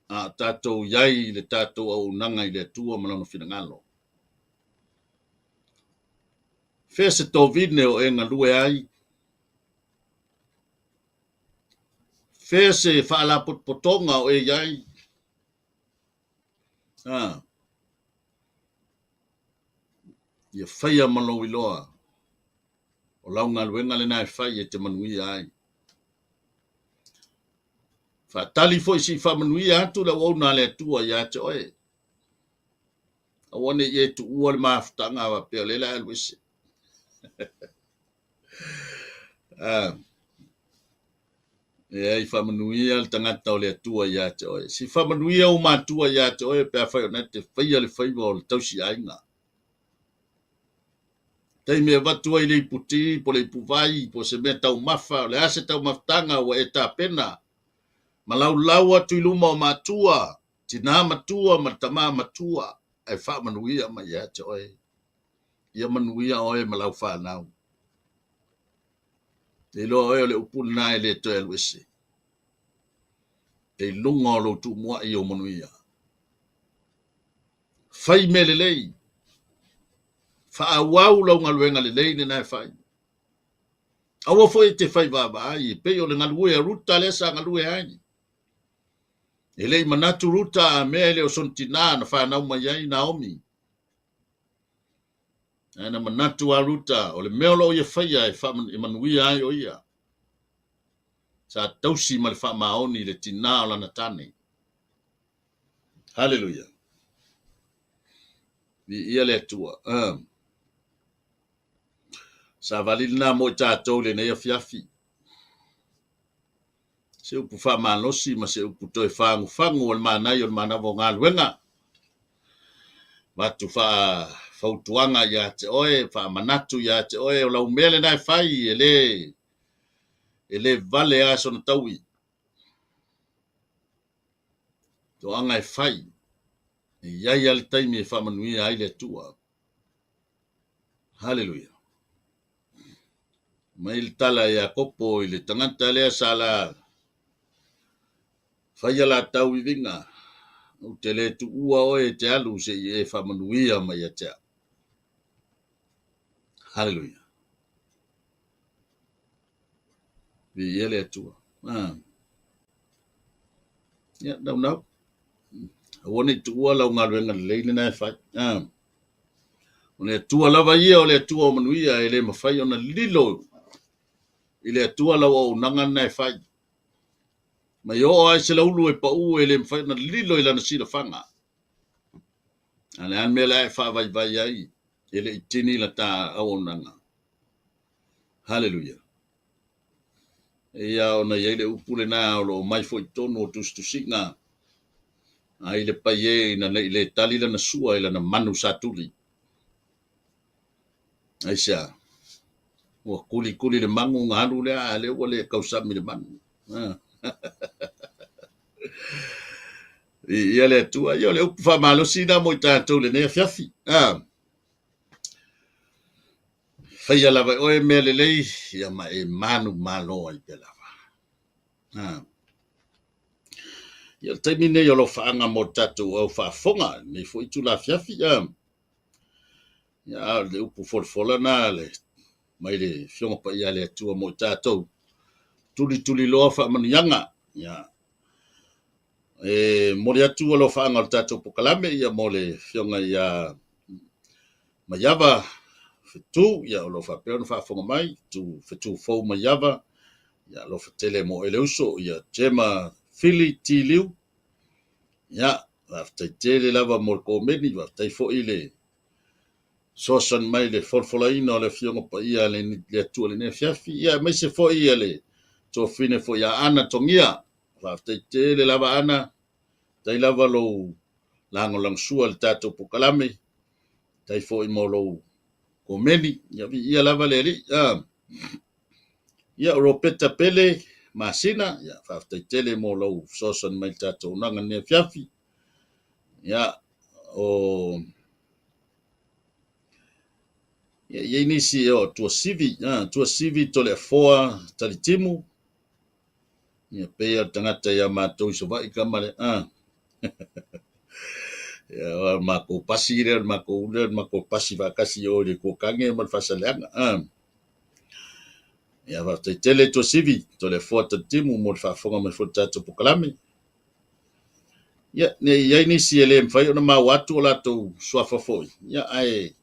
a tātou iai le tātou au nanga i le atua malano finangalo. Fea se tō vine o e ngalue ai. Fea se whaala potonga o e iai. Ia whaia malo i loa. O launga luenga le nai whai e te manui ai. Whaatali foi si whamanui atu la wauna le atua ia te oe. Awane i e tu ua le maafutanga wa pia lela alwese. E i whamanuia le tangata o le atua ia te oe. Si whamanuia o mātua ia te oe pia whai o nete whaia le whaiwa o le tausi ainga. Tei mea watua i le iputi, po le ipuvai, po se mea tau mafa, le ase tau maftanga wa e tā pena. Malau lau atu i luma o mātua, tina matua, matama matua, ai whamanuia ma ia te oe. Ia manuia oe malau whanau. Te loa oe o le upuna e le toe aluese. Te lunga o lo tu mua i o manuia. Whai me le lei. Whaawau lau ngaluenga le lei ne nai whai. Awa foi te whai baba ai, pe o le ngalue a ruta lesa ngalue ai. E lei manatu ruta a mea le o sontina na whanau mai ai Naomi. Ana manatu a ruta o le meolo o ia whaia e manuia ai o ia. Sa tausi ma le whamaoni le tina o lana tane. Hallelujah. Vi ia le atua. Sa valina mo i tātou le neia fiafi. Se upu whamanosi ma se upu toi whangu o le manai o le manawo ngā luenga. Matu whautuanga ia te oe, whamanatu ia te oe, o lau mele nai whai e le vale a sona taui. To anga e whai. E iai ale taimi e whamanuia ai le tua. Hallelujah. Mai le tala ia kopo i le tangata lea sala. Whaia la tau i vinga. O te le tu ua oe te alu se i e whamanuia mai a tea. Hallelujah. Vi ele atua. Ya, nau. Awone tu ua lau ngaluenga leile na e whai. O le atua lava ia o le atua o manuia e le mawhai o na lilo. I le atua lau au nanga na e whai. Ma yo ai se laulu e pa u ele mfai na lilo ila na sila fanga. Ane an mela e fa vai ai. Ele itini la ta aonanga. Hallelujah. Ia ona ile upule na lo mai foi tonu o tu singa. Ai le pa ye na le tali la na sua ila na manu satuli. Aisha. O kuli le mangu ngalu le ale wale kausami le mangu. Ia le tua, ia le upu whamalo sina mo i tātou le nea fiafi. Whaia lava oe mea le lei, ia ma e manu malo ai pe lava. Ia taimi nei o lo whaanga mo tātou au whaafonga, nei fo i tu la fiafi. Ia le upu folfola na le, mai le fionga pa ia le tua mo i tātou. Tuli loa whaamanianga. Ia. Mo le atu lo whaanga o tātou pokalame, ia mo le fionga ia Mayava fetu ia lo fa pe fa fonga mai tu fetu fo Mayava ia lo tele mo eleuso ia Gemma Philly Tiliu ia va tele lava mo ko meni va tai fo ile so son mai le folfolaina le fionga pa ia le tu le ne fiafi ia mai se fo ia le to fine fo ia ana tongia va tele lava ana tai lava lo lango lang sual tato pokalame tai fo i mo lo ko meni ia lava le li ia ropeta pele masina ia fa tele mo lo soson mai tato nanga ne fiafi ia o ia inisi o tua sivi tole foa talitimu ia pe tangata ia matou so vai kamale ya mako pasire mako pasi vakasi o le ko kange mal fasaleanga ya va tele to sivi to le foto timu mo fa fonga me foto to pokalame ya ne ya ni si ele mfai ona ma watu la to swafa foi ya ai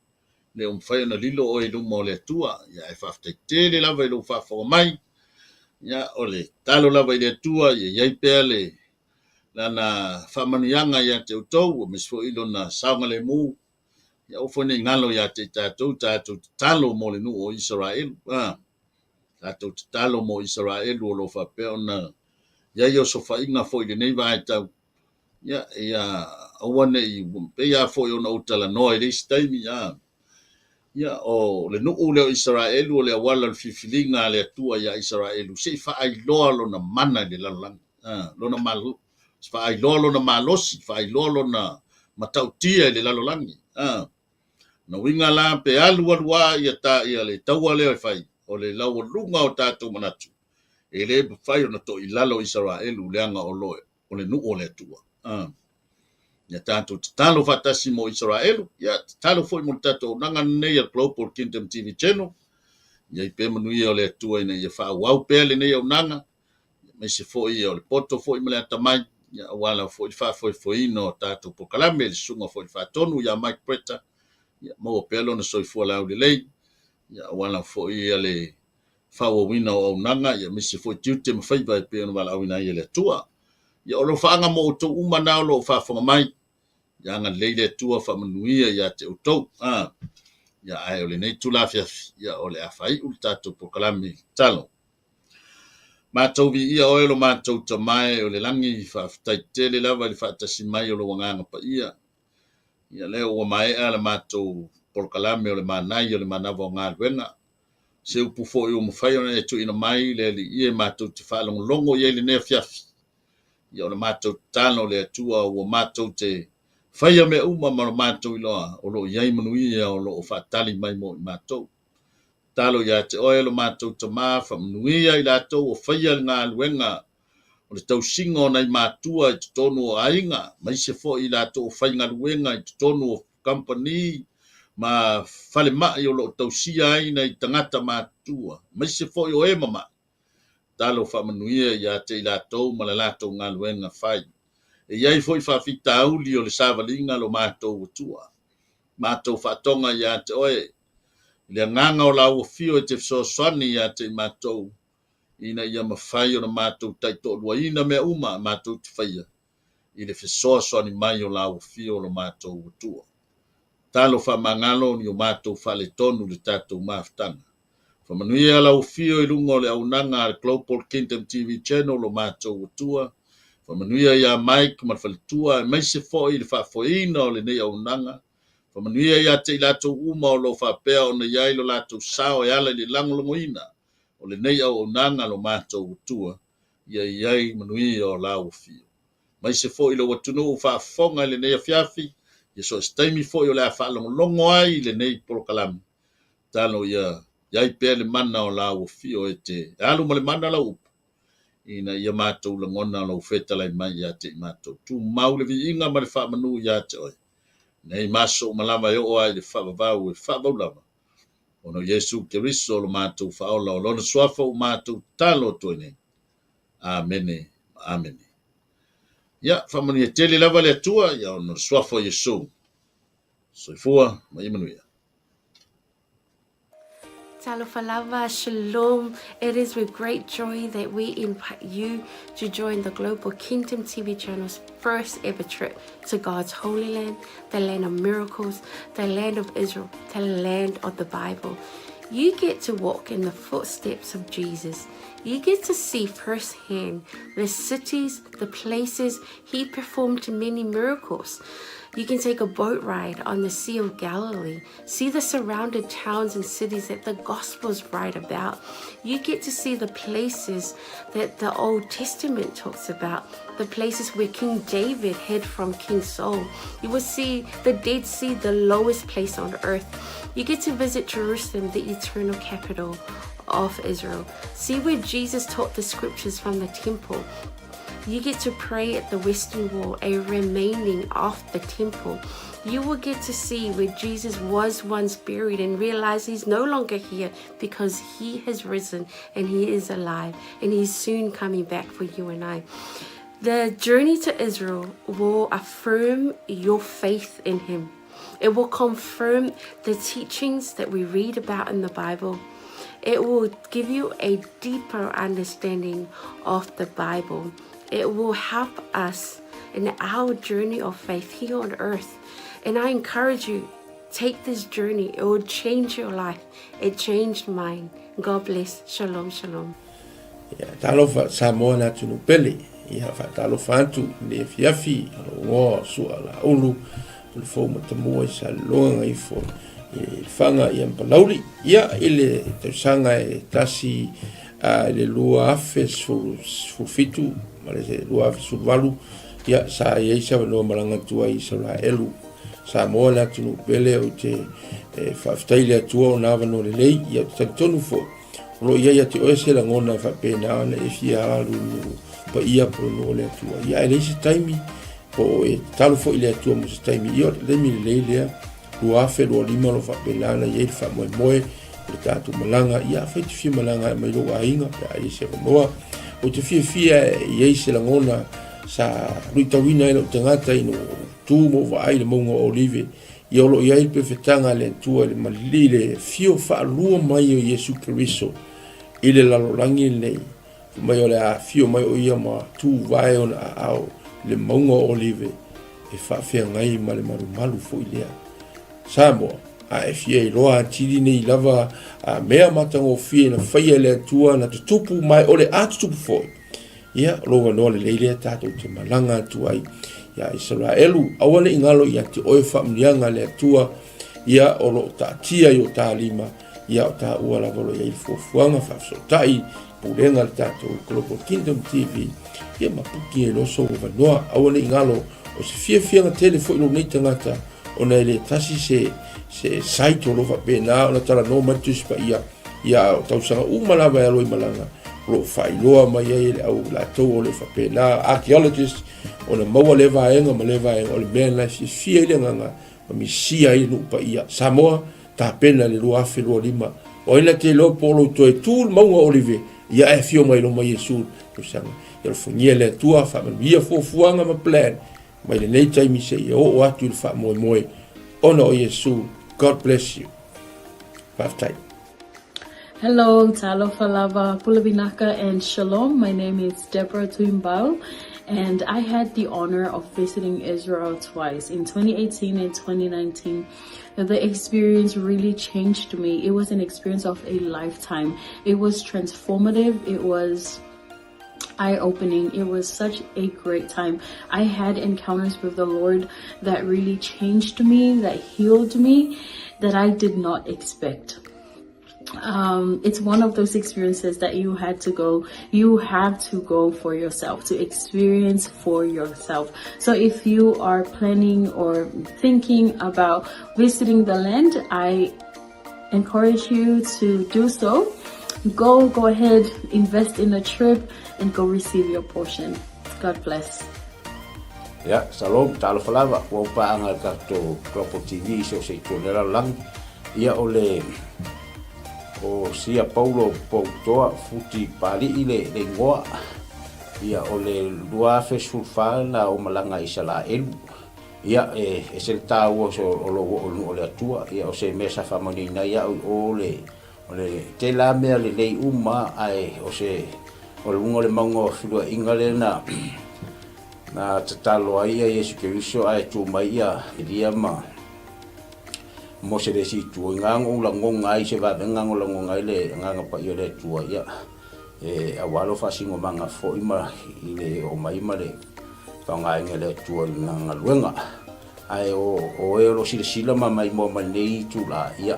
le mfai na lilo o ilu mo le tua ya fa tele la va ilu fa fonga mai ya ole talo la va ile tua ya pele lana famanianga ya te utou mis fo ilo na saunga le mu ya ofone ngalo ya te tatou talo mo le nu o Israel tatou talo mo Israel o lo fa pe ona ya yo so fa inga fo ile nei vai tau ya awane I pe ya fo ona utala no ile staimi ya o le nu o le Israel o le wala fifilinga le tua ya Israel se fa ai lo na mana le lalang lo na malu fa ai lolo na malosi fa ai lolo na matautia le lalolangi na winga la pe alwa ia ta ia le taua le fai o le lawa lunga o tatu manatu ele fai ona to ilalo Israel uleanga o loe o le nu o le tua ya tatu talo fatasi mo Israel ya talo foi mo tatu nanga nei Global Kingdom TV channel ya ipe manui o le tua ina ia fa wau pele nei o nanga me se foi o le poto foi mo le tamai ya wala foi no tatu pokalame le sunga foi fa tonu ya Mike Preta ya mo pelo na soi fo la lei ya wala foi le fa o wina o nanga ya misi foi tute me fai vai pe no wala wina ile tua ya lo fa nga mo to uma na lo fa fo mai ya nga leile tua fa manuia ya te uto ya ai ole nei tula fia ya ole afai ul tatu pokalame talo ma tau vi ia oelo ma tau tamai o le langi fa tai tele lava le fa tasi mai o lo wanga pa ia leo o mai ala ma tau polkalame o le manai o le manava ngā luenga se upu fo i o mwhai ona e tu ina mai le li ia ma tau te wha longo ia le nea fiafi ia o le ma tau tano le atua o ma tau te whaia me uma ma tau iloa o lo iai manuia o lo o whatali mai mo i ma tau talo ya te oelo mātou ta māwha mnuia I lātou o whaia ngā luenga o le tau singo nei mātua I te tonu o ainga mai se fo I lātou o whai ngā luenga I te tonu o company ma whale mai o lo tau sia aina I tangata mātua mai se fo I o mama talo whamanuia ya te I lātou ma le lātou ngā luenga whai iai fo I whawhita auli o le sāwalinga lo mātou o tua mātou whatonga ya te oe le nganga o la o fio te so swani ya te matou ina ia mawhai o na mātou taito lua ina mea uma mātou te whaia. I le fesoa soani mai o la ufio lo mātou utua. Talo wha mangalo ni o mātou whale tonu le tātou maftanga. Whamanuia la ufio I lungo le aunanga al Global Kingdom TV channel lo mātou utua. Whamanuia ia Mike mawhalitua mai se foi le whafoina o le nei aunanga. Whamanuia ia te ilato uma o lo whapea o na iai lo lato sao e ala li langolongoina. O le nei au nanga lo mātou utua. Ia iai manuia o la ufio. Mai se fo ilo watunu o whaafonga le nei a fiafi. Ia so staimi fo ilo le a whaalongo ai le nei polokalami. Talo ia iai pea le mana o la ufio e te. Alu ma le mana la upu. Ina ia mātou la ngona lo feta lai mai ia te mātou. Tu mau le vi inga ma le whaamanu ia te oi. Nei maso malama e o ai le whaavavau e whaavau lama. Ono Yesu Keriso lo mātou whaola o lona suafa o mātou talo toine. Amene, amene. Ia, whamani e tele lava le atua, ia ono suafa Yesu. Soifua, mai manuia. Talofalava, shalom. It is with great joy that we invite you to join the Global Kingdom TV channel's first ever trip to God's Holy Land, the land of miracles, the land of Israel, the land of the Bible. You get to walk in the footsteps of Jesus. You get to see firsthand the cities, the places He performed many miracles. You can take a boat ride on the Sea of Galilee, see the surrounded towns and cities that the Gospels write about. You get to see the places that the Old Testament talks about, the places where King David hid from King Saul. You will see the Dead Sea, the lowest place on earth. You get to visit Jerusalem, the eternal capital of Israel. See where Jesus taught the scriptures from the temple. You get to pray at the Western Wall, a remaining of the temple. You will get to see where Jesus was once buried and realize He's no longer here because He has risen and He is alive and He's soon coming back for you and I. The journey to Israel will affirm your faith in Him. It will confirm the teachings that we read about in the Bible. It will give you a deeper understanding of the Bible. It will help us in our journey of faith here on earth. And I encourage you, take this journey. It will change your life. It changed mine. God bless. Shalom, shalom. Ya talofa Samoa na tunu pele. Ya fa talofa antu le fiafi ngo su ala ulu. Le fo matamu e sa longa i fo. Fanga i ampalauli. Ya ile te sanga e tasi le lua afe su fitu. Malese lua su valu ya sa yeisa no malanga tua I sala elu sa mo la tunu pele o te fa ftaile tua na vano le lei ya tonu fo lo ya te o se la ngona fa pena na e fia lu pa ia pro no le tua ya ele se taimi po e talu fo ile tua mo se taimi yo le mi le le lua fe lo lima lo fa pena na ye fa mo le tatu malanga ya fa te fi malanga mai lo ainga ya ile se mo o te fia ye se la ngona sa ruitawina ilo tangata ino tu mo vai le mongo olive i olo ia il perfetanga le tua le malile fio fa lua mai o Yesu Keriso ile la lolangi nei mai o le a fio mai o ia ma tu vai on au le mongo olive e fa fia ngai ma le maru fo ilea Samoa a e fia I loa tiri nei lava a mea matango fia na faia le tua na tutupu mai o le atutupu foi. Ia, loa noa le leile tato te malanga tua I ia Israelu. Awane ingalo ia te oe whamnianga le tua ia o lo ta tia I o ta lima ia o ta ua la volo ia I fuafuanga whafsotai purenga le tato Global Kingdom TV ia mapuki e loso o vanoa. Awane ingalo o se fianga telefo ilo nei tangata o na ele tasi se saito lo fa pena ona tala no matus pa ia tau sanga umala ba lo malanga lo fa loa mai ele au la to le fa pena archaeologist ona mo le va enga ma le va o le ben la si ile nga mi sia I no pa ia Samoa ta pena le lo afe lo lima o ina te lo polo to e tul mo olive ia e fio mai lo mai Yesu to sanga ia fo niele tua fa ia fo fuanga ma plan mai le nei tai mi se o atu fa mo ona o Yesu. God bless you. Bye. Hello, Talofa Lava, Pulavinaca, and Shalom. My name is Deborah Tuimbao, and I had the honor of visiting Israel twice, in 2018 and 2019. The experience really changed me. It was an experience of a lifetime. It was transformative. It was eye-opening. It was such a great time. I had encounters with the Lord that really changed me, that healed me, that I did not expect. It's one of those experiences that you have to go for yourself, to experience for yourself. So if you are planning or thinking about visiting the land, I encourage you to do so. Go ahead, invest in a trip, and go receive your portion. God bless. Ya, salam, talo falava, wa pa anga to Global TV so se tolera lang. Ia ole o sia Paulo Poutoa futi pali ile le ngoa. Ia ole lua fesulfa na o malanga isala elu. Ia e se tawo so ole atua, ia o se mesa famoni na ia ole te la mea le lei uma ai o se o le maungo filua ingale na tatalo ai Yesu Keriso ai tu mai ia dia ma mo se desi tu ngango la ngonga ai se va ngango la ngonga ile nganga pa yo le tu ia awalo fasingo manga fo ima ile o mai male ka ngai ngele tu nganga luenga ai o lo sila mai mo mai tu la ia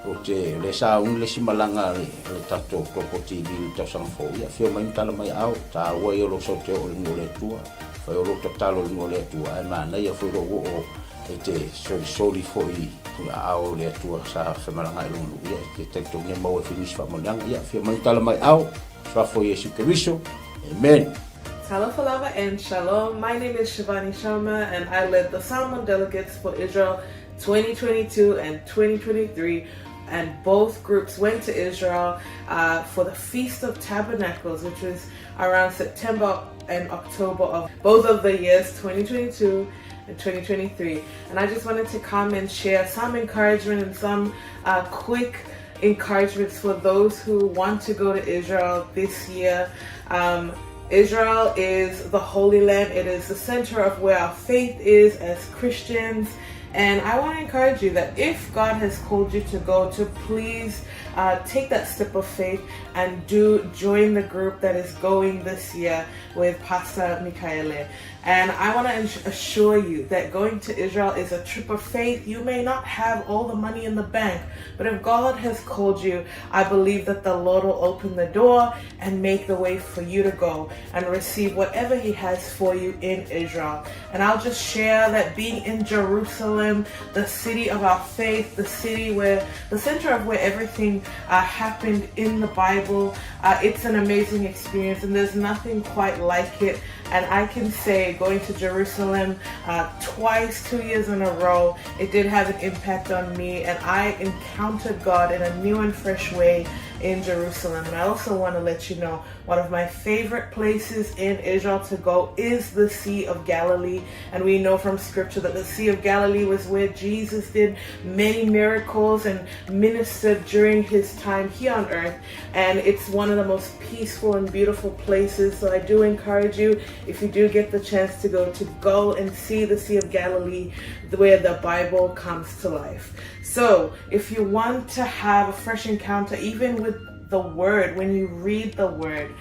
o te le sa le simalanga le tato Global TV ta sang fo ia fio mai tala mai au ta wo yo lo so te o le tua fa yo lo talo le tua ai mana ia fo o te soli fo i au le tua sa fa malanga lo ia te te ne mo finish fa monang ia fio mai tala mai au fa fo Yesu Keriso. Amen. Talofa Lava and Shalom. My name is Shivani Sharma, and I led the Salmon Delegates for Israel 2022 and 2023. And both groups went to Israel for the Feast of Tabernacles, which was around September and October of both of the years 2022 and 2023. And I just wanted to come and share some encouragement and some quick encouragements for those who want to go to Israel this year. Israel is the Holy Land. It is the center of where our faith is as Christians. And I want to encourage you that if God has called you to go, to please take that step of faith and join the group that is going this year with Pastor Michaele. And I want to assure you that going to Israel is a trip of faith. You may not have all the money in the bank, but if God has called you, I believe that the Lord will open the door and make the way for you to go and receive whatever He has for you in Israel. And I'll just share that being in Jerusalem, the city of our faith, the center of where everything happened in the Bible, it's an amazing experience, and there's nothing quite like it. And I can say going to Jerusalem twice, 2 years in a row, it did have an impact on me, and I encountered God in a new and fresh way in Jerusalem. And I also want to let you know, one of my favorite places in Israel to go is the Sea of Galilee. And we know from scripture that the Sea of Galilee was where Jesus did many miracles and ministered during His time here on earth. And it's one of the most peaceful and beautiful places. So I do encourage you, if you do get the chance to go and see the Sea of Galilee, where the Bible comes to life. So if you want to have a fresh encounter, even with the Word, when you read the Word,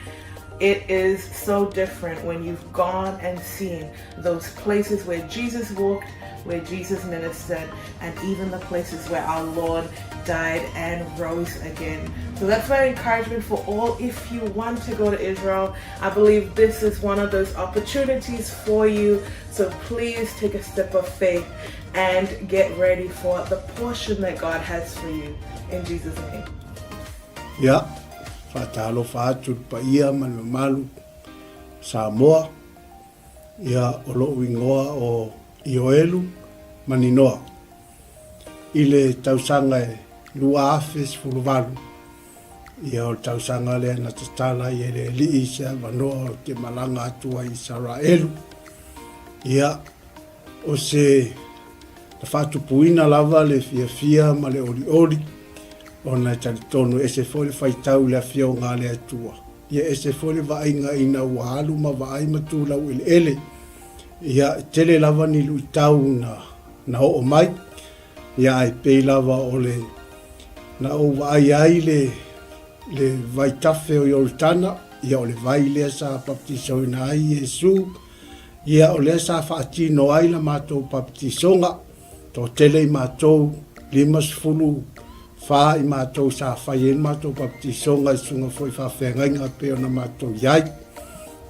it is so different when you've gone and seen those places where Jesus walked, where Jesus ministered, and even the places where our Lord died and rose again. So that's my encouragement for all. If you want to go to Israel, I believe this is one of those opportunities for you. So please take a step of faith and get ready for the portion that God has for you. In Jesus' name. Ya, fatalo fatu pa ia malu Samoa. Ya olo wingoa o Ioelu maninoa. Ile tausanga e lua afes fuluvalu. Ia o tausanga le na tatala i ele li isa vanoa o te malanga atua i Saraelu. Ia o se ta fatu puina lava le fia ma le oli oli. ona tali tonu e se fole fai tau le fio ngā le atua. Ia e se fole va inga ina wahalu ma va ai matu lau ele. Ia tele lava ni lui tau na o mai. Ia ai pei lava o le na o va ai le vai tafe o Yortana. Ia o le vai lea sa baptiso ina ai Yesu. Ia o lea sa whaatino ai la mātou baptisonga. Tō tele i mātou 5 wha i mātou sa whaien mātou baptisonga i sunga foi whawhenga inga peo na mātou iai.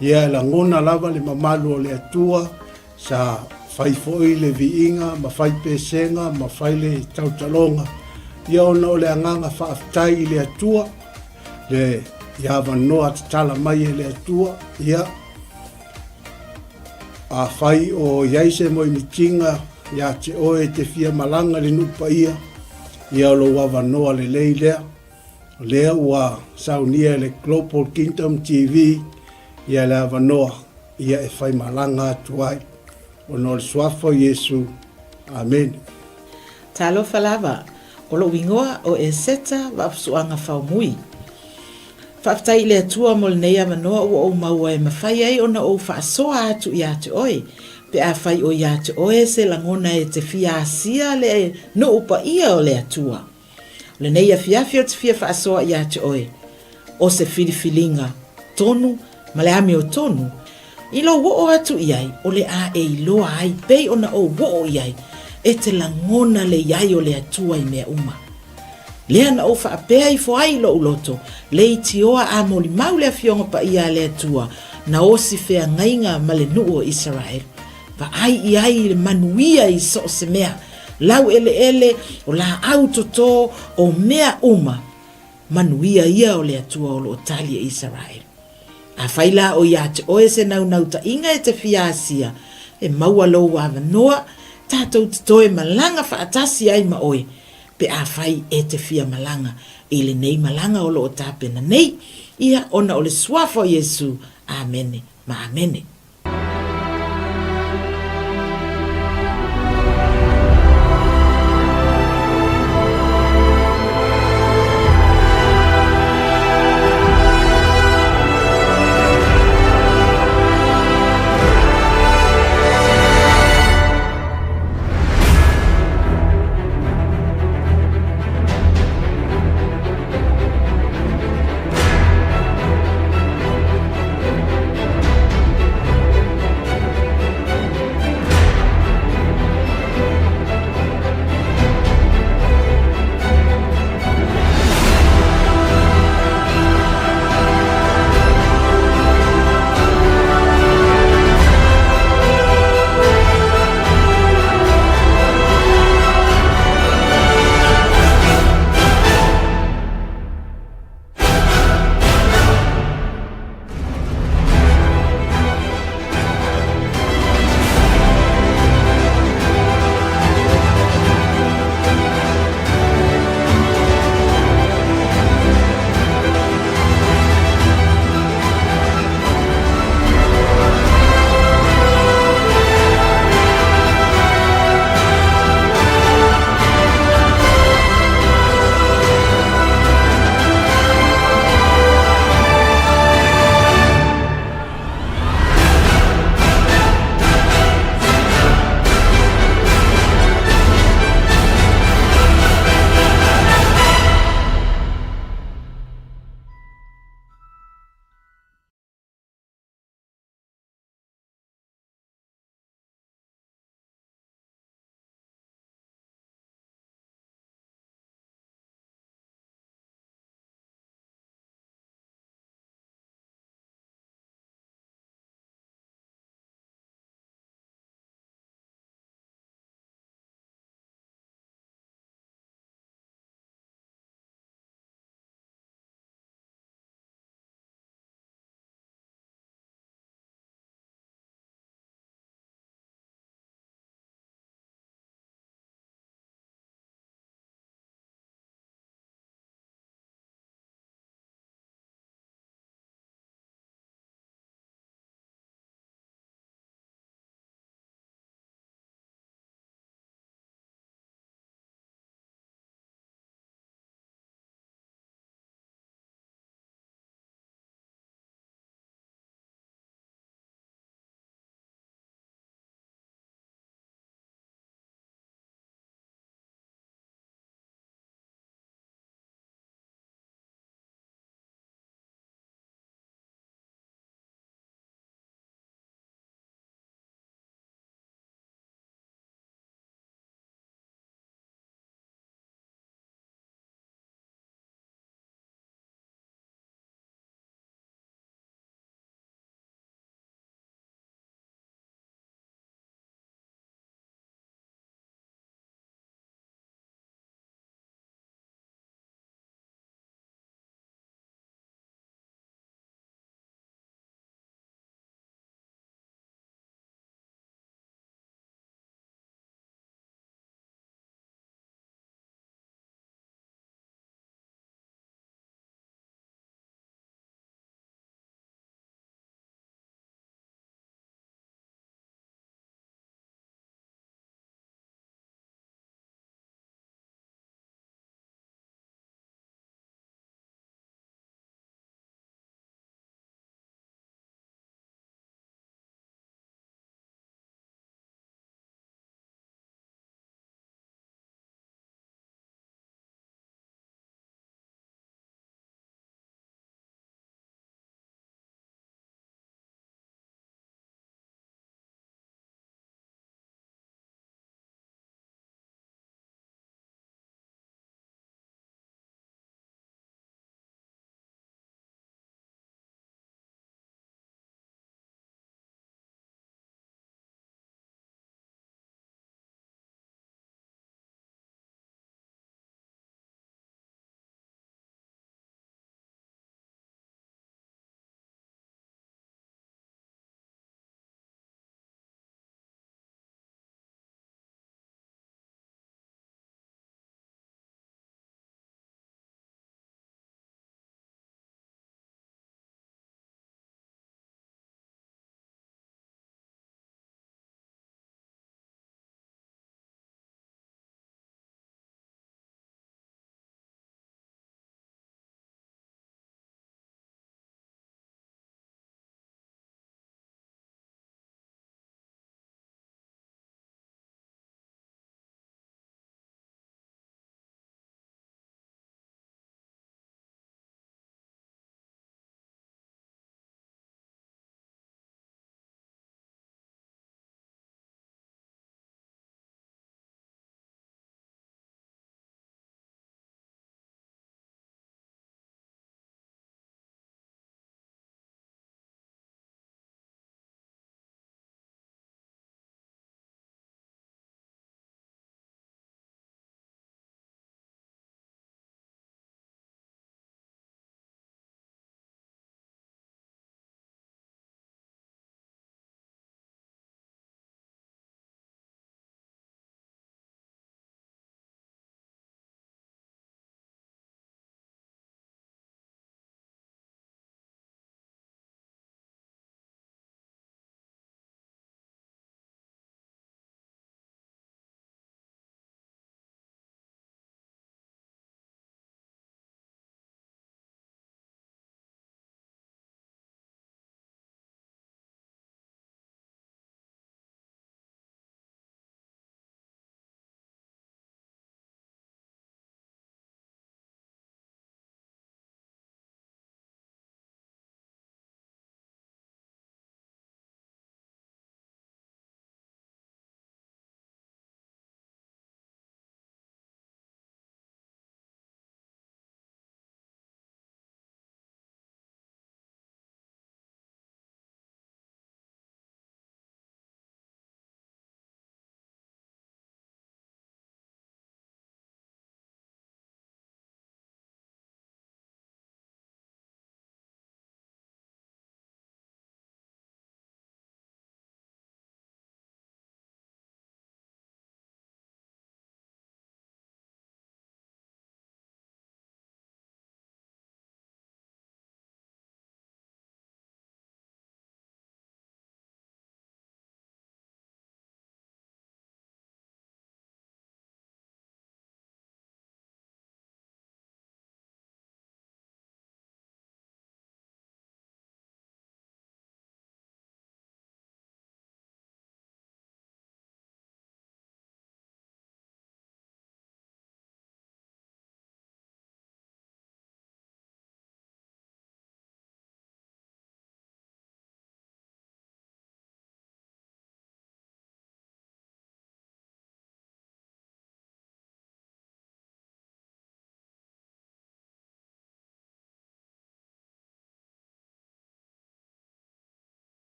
Ia la ngona lava le mamalu o le atua sa whai foi le viinga, ma whai pesenga, ma whai le tautalonga. Ia ona o le anganga whaaftai i le atua, le iawa noa tala mai e le atua, ia a whai o iaise mo i mitinga, ia te oe te fia malanga le nupa ia lo wawa noa le lei lea ua saunia le Global Kingdom TV, ia le awa noa, ia e whai malanga atu ai, o no le swafo Yesu, amen. Talo falava, o lo wingoa o e seta wapsuanga whaumui. Whaftai le atua mo le nei awa noa o maua e mawhai ai o na o whaasoa atu i atu oe, pe a whai o ia te oe se langona e te fia asia le no upa ia o le atua. Le nei a fiafi o te fia whaasoa ia te oe. O se filifilinga tonu, ma le ame o tonu. I lo wo o atu iai, o le a e iloa ai, pei o na o wo o iai, e te langona le iai o le atua i mea uma. Lea na o whaapea i fo ai lo uloto, le i tioa a moli mau le a fionga pa ia le atua, na o si fea ngainga ma le nuu o Israel. Va ai i ai le manuia i so se mea, lau ele o la autoto o mea uma, manuia ia o le atua o lo talia Israel. A whaila o ia te oe se nau ta inga e te fia asia, e maua lo wa noa, tātou te toe malanga whaatasi ai ma oe, pe a whai e te fia malanga, e le nei malanga o lo o tāpena nei, ia ona o le suafo Yesu, amene, ma amene.